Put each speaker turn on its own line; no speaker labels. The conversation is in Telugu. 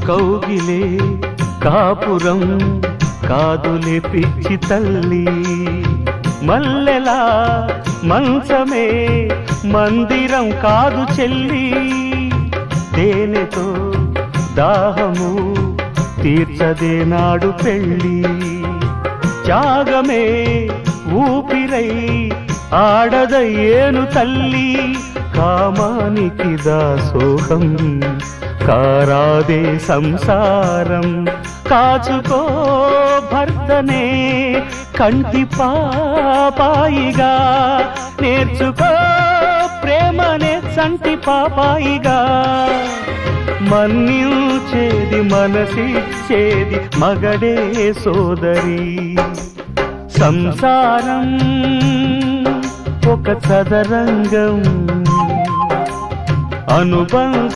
కౌగిలే కాపురం కాదులే పిచ్చి తల్లి, మల్లెలా మంచమే మందిరం కాదు చెల్లి, తేనెతో దాహము తీర్చదే నాడు పెళ్ళి, త్యాగమే ఊపిరై ఆడదయ్యేను తల్లి, కామానికి దాసోహం కారాదే సంసారం, కాచుకో భర్తనే కంటి పాపాయిగా, నేర్చుకో ప్రేమనే సంటి పాపాయిగా, మన్నించేది మనసిచ్చేది మగడే సోదరి, సంసారం ఒక చదరంగం అనుబంధ